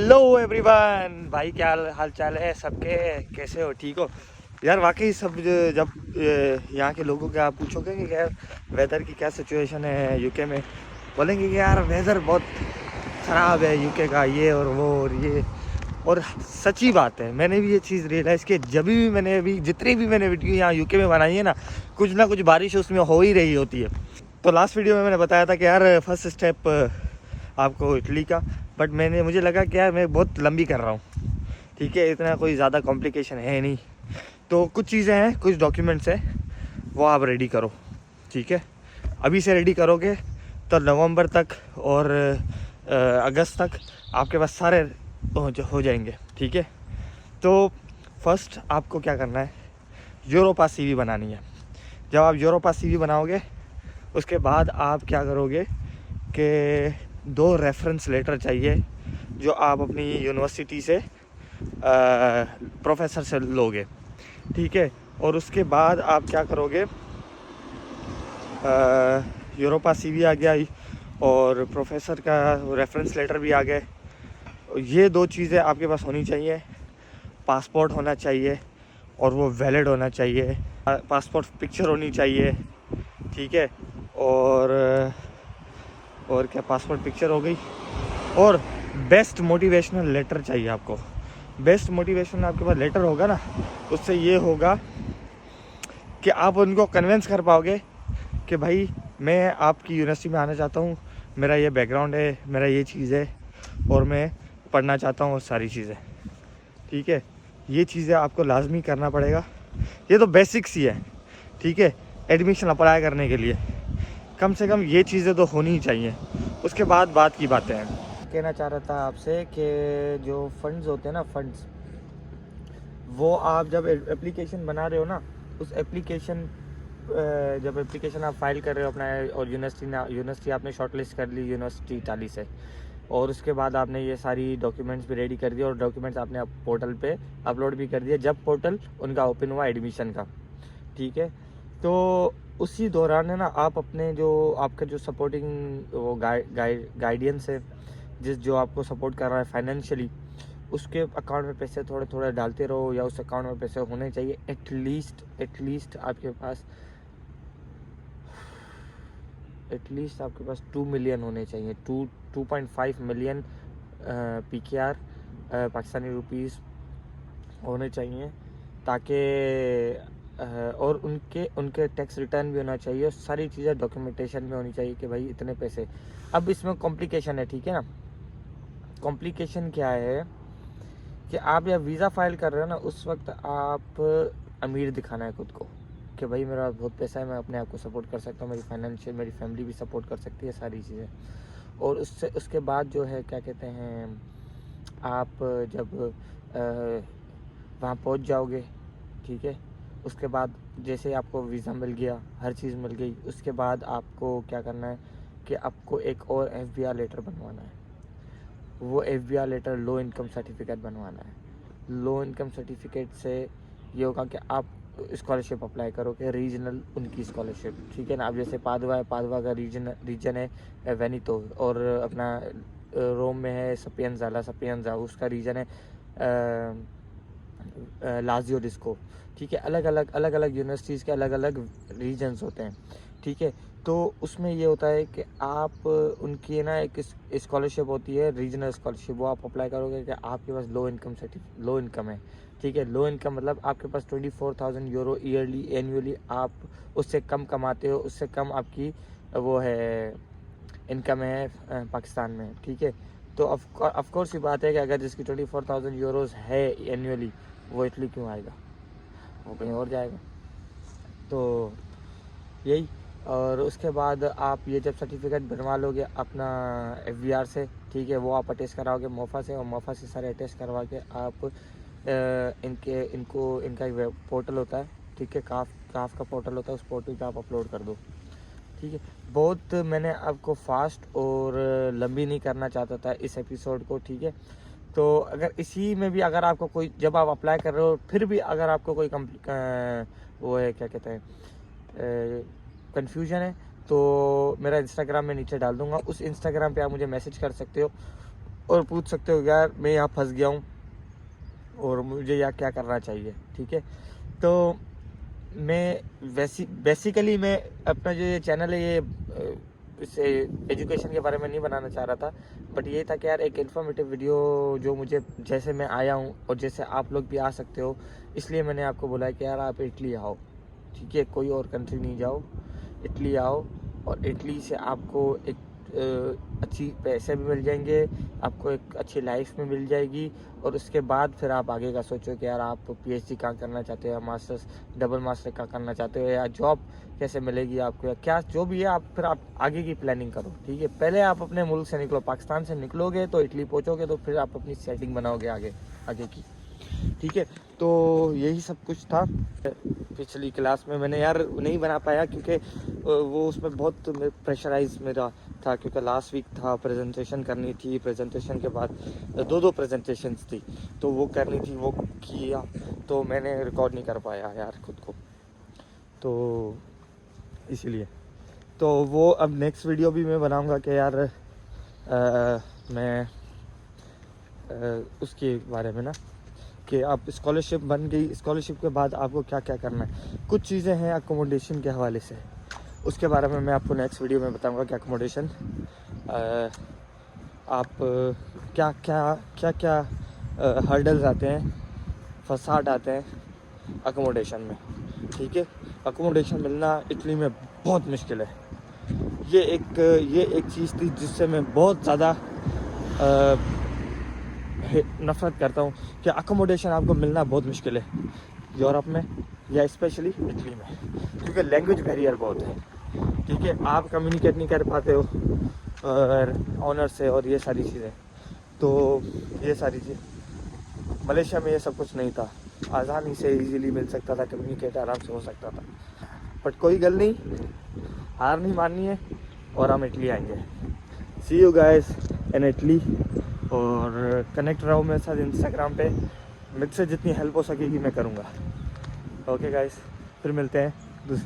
Hello everyone भाई, क्या हाल चाल है सबके? कैसे हो? ठीक हो यार? वाकई सब जब यहाँ के लोगों के आप पूछोगे कि यार वेदर की क्या सिचुएशन है यूके में, बोलेंगे कि यार वेदर बहुत ख़राब है यूके का, ये और वो और ये। और सच्ची बात है, मैंने भी ये चीज़ रियलाइज़ की जब भी मैंने अभी जितनी भी मैंने वीडियो यहाँ यूके में बनाई है ना कुछ बारिश उसमें हो ही रही होती है। तो लास्ट वीडियो में मैंने बताया था कि यार फर्स्ट स्टेप आपको इटली का, बट मुझे लगा कि यार मैं बहुत लंबी कर रहा हूँ। ठीक है, इतना कोई ज़्यादा कॉम्प्लिकेशन है नहीं। तो कुछ चीज़ें हैं, कुछ डॉक्यूमेंट्स हैं, वो आप रेडी करो। ठीक है, अभी से रेडी करोगे तो नवंबर तक और अगस्त तक आपके पास सारे हो जाएंगे। ठीक है, तो फर्स्ट आपको क्या करना है, यूरोपास सीवी बनानी है। जब आप यूरोपास सीवी बनाओगे उसके बाद आप क्या करोगे कि 2 रेफरेंस लेटर चाहिए जो आप अपनी यूनिवर्सिटी से प्रोफेसर से लोगे। ठीक है, और उसके बाद आप क्या करोगे, यूरोपा सीवी आ गया और प्रोफेसर का रेफरेंस लेटर भी आ गए। ये 2 चीज़ें आपके पास होनी चाहिए। पासपोर्ट होना चाहिए और वो वैलिड होना चाहिए। पासपोर्ट पिक्चर होनी चाहिए। ठीक है, और क्या, पासपोर्ट पिक्चर हो गई। और बेस्ट मोटिवेशनल लेटर चाहिए आपको। बेस्ट मोटिवेशनल आपके पास लेटर होगा ना, उससे ये होगा कि आप उनको कन्विंस कर पाओगे कि भाई मैं आपकी यूनिवर्सिटी में आना चाहता हूँ, मेरा ये बैकग्राउंड है, मेरा ये चीज़ है और मैं पढ़ना चाहता हूँ सारी चीज़ें। ठीक है, ये चीज़ें आपको लाजमी करना पड़ेगा। ये तो बेसिक्स ही है। ठीक है, एडमिशन अप्लाई करने के लिए कम से कम ये चीज़ें तो होनी ही चाहिए। उसके बाद बात की बातें हैं। कहना चाह रहा था आपसे कि जो फंड्स होते हैं ना, फंड्स, वो आप जब एप्लीकेशन बना रहे हो ना, उस एप्लीकेशन जब एप्लीकेशन आप फाइल कर रहे हो अपना, और यूनिवर्सिटी आपने शॉर्टलिस्ट कर ली यूनिवर्सिटी इटाली से, और उसके बाद आपने ये सारी डॉक्यूमेंट्स भी रेडी कर दिए और डॉक्यूमेंट्स आपने पोर्टल पे अपलोड भी कर दिए जब पोर्टल उनका ओपन हुआ एडमिशन का। ठीक है, तो उसी दौरान है ना, आप अपने जो आपका जो सपोर्टिंग वो गाइडेंस है, जो आपको सपोर्ट कर रहा है फाइनेंशियली, उसके अकाउंट में पैसे थोड़े थोड़े डालते रहो, या उस अकाउंट में पैसे होने चाहिए एटलीस्ट आपके पास 2 मिलियन होने चाहिए। 2.5 मिलियन PKR पाकिस्तानी रुपीस होने चाहिए, ताकि और उनके टैक्स रिटर्न भी होना चाहिए, और सारी चीज़ें डॉक्यूमेंटेशन में होनी चाहिए कि भाई इतने पैसे। अब इसमें कॉम्प्लिकेशन है, ठीक है ना। कॉम्प्लिकेशन क्या है कि आप या वीज़ा फाइल कर रहे हो ना, उस वक्त आप अमीर दिखाना है खुद को कि भाई मेरा बहुत पैसा है, मैं अपने आप को सपोर्ट कर सकता हूँ, मेरी फैमिली भी सपोर्ट कर सकती है, सारी चीज़ें। और उसके बाद जो है, क्या कहते हैं, आप जब वहाँ पहुँच जाओगे, ठीक है, उसके बाद जैसे आपको वीज़ा मिल गया, हर चीज़ मिल गई, उसके बाद आपको क्या करना है कि आपको एक और FBR लेटर बनवाना है। वो FBR लेटर लो इनकम सर्टिफिकेट बनवाना है। लो इनकम सर्टिफिकेट से ये होगा कि आप स्कॉलरशिप अप्लाई करोगे, रीजनल उनकी स्कॉलरशिप। ठीक है ना। अब जैसे पादवा का रीजन है वेनितो, और अपना रोम में है सपियंजा, उसका रीजन है लाजियो डिस्को। ठीक है, अलग अलग यूनिवर्सिटीज़ के अलग अलग रीजन्स होते हैं। ठीक है, तो उसमें ये होता है कि आप उनकी ना एक स्कॉलरशिप होती है, रीजनल स्कॉलरशिप, वो आप अप्लाई करोगे कि आपके पास लो इनकम है। ठीक है, लो इनकम मतलब आपके पास 24,000 यूरो ईयरली एनुअली, आप उससे कम कमाते हो, उससे कम आपकी वो है इनकम है पाकिस्तान में। ठीक है, तो ऑफकोर्स ये बात है कि अगर जिसकी 24,000 यूरोज़ है एनुअली, वो इटली क्यों आएगा, वो कहीं और जाएगा। तो यही। और उसके बाद आप ये जब सर्टिफिकेट बनवा लोगे अपना FBR से, ठीक है, वो आप अटेस्ट कराओगे मोफा से, और मोफा से सारे अटेस्ट करवा के आप इनका एक पोर्टल होता है, ठीक है, काफ का पोर्टल होता है, उस पोर्टल पे आप अपलोड कर दो। ठीक है, बहुत मैंने आपको फास्ट और लंबी नहीं करना चाहता था इस एपिसोड को। ठीक है, तो अगर इसी में भी अगर आपको कोई, जब आप अप्लाई कर रहे हो फिर भी अगर आपको कोई वो है, क्या कहते हैं, कन्फ्यूजन है, तो मेरा इंस्टाग्राम में नीचे डाल दूंगा, उस इंस्टाग्राम पे आप मुझे मैसेज कर सकते हो, और पूछ सकते हो यार मैं यहाँ फंस गया हूँ और मुझे यहाँ क्या करना चाहिए। ठीक है, तो मैं बेसिकली मैं अपना जो ये चैनल है ये इसे एजुकेशन के बारे में नहीं बनाना चाह रहा था, बट ये था कि यार एक इन्फॉर्मेटिव वीडियो जो मुझे जैसे मैं आया हूँ और जैसे आप लोग भी आ सकते हो, इसलिए मैंने आपको बोला है कि यार आप इटली आओ। ठीक है, कोई और कंट्री नहीं जाओ, इटली आओ और इटली से आपको एक अच्छी पैसे भी मिल जाएंगे, आपको एक अच्छी लाइफ में मिल जाएगी और उसके बाद फिर आप आगे का सोचो कि यार आप पीएचडी कहाँ करना चाहते हो या मास्टर्स डबल मास्टर कहाँ करना चाहते हो या जॉब कैसे मिलेगी आपको या क्या जो भी है, आप फिर आप आगे की प्लानिंग करो। ठीक है, पहले आप अपने मुल्क से निकलो, पाकिस्तान से निकलोगे तो इटली पहुँचोगे तो फिर आप अपनी सेटिंग बनाओगे आगे की। ठीक है, तो यही सब कुछ था। पिछली क्लास में मैंने यार नहीं बना पाया क्योंकि वो उसमें बहुत प्रेशराइज मेरा था, क्योंकि लास्ट वीक था, प्रेजेंटेशन करनी थी, प्रेजेंटेशन के बाद दो प्रेजेंटेशंस थी तो वो करनी थी, वो किया तो मैंने रिकॉर्ड नहीं कर पाया यार खुद को, तो इसीलिए तो वो अब नेक्स्ट वीडियो भी मैं बनाऊंगा कि यार मैं उसके बारे में ना कि आप स्कॉलरशिप बन गई, स्कॉलरशिप के बाद आपको क्या क्या करना है, कुछ चीज़ें हैं अकोमोडेशन के हवाले से, उसके बारे में मैं आपको नेक्स्ट वीडियो में बताऊंगा कि अकोमोडेशन आप क्या क्या क्या क्या हर्डल्स आते हैं, फसाड आते हैं अकोमोडेशन में। ठीक है, अकोमोडेशन मिलना इटली में बहुत मुश्किल है। ये एक चीज़ थी जिससे मैं बहुत ज़्यादा नफ़रत करता हूँ कि अकोमोडेशन आपको मिलना बहुत मुश्किल है यूरोप में या स्पेशली इटली में, क्योंकि लैंग्वेज बैरियर बहुत है। ठीक है, आप कम्युनिकेट नहीं कर पाते हो और ऑनर से और ये सारी चीज़ें, तो ये सारी चीज़ मलेशिया में ये सब कुछ नहीं था, आसानी से इजीली मिल सकता था, कम्युनिकेट आराम से हो सकता था। बट कोई गल नहीं, हार नहीं माननी है और हम इटली आएंगे। सी यू गाइस इन इटली और कनेक्ट रहो मेरे साथ इंस्टाग्राम पे, मुझसे जितनी हेल्प हो सकेगी मैं करूँगा। ओके गाइस, फिर मिलते हैं दूसरी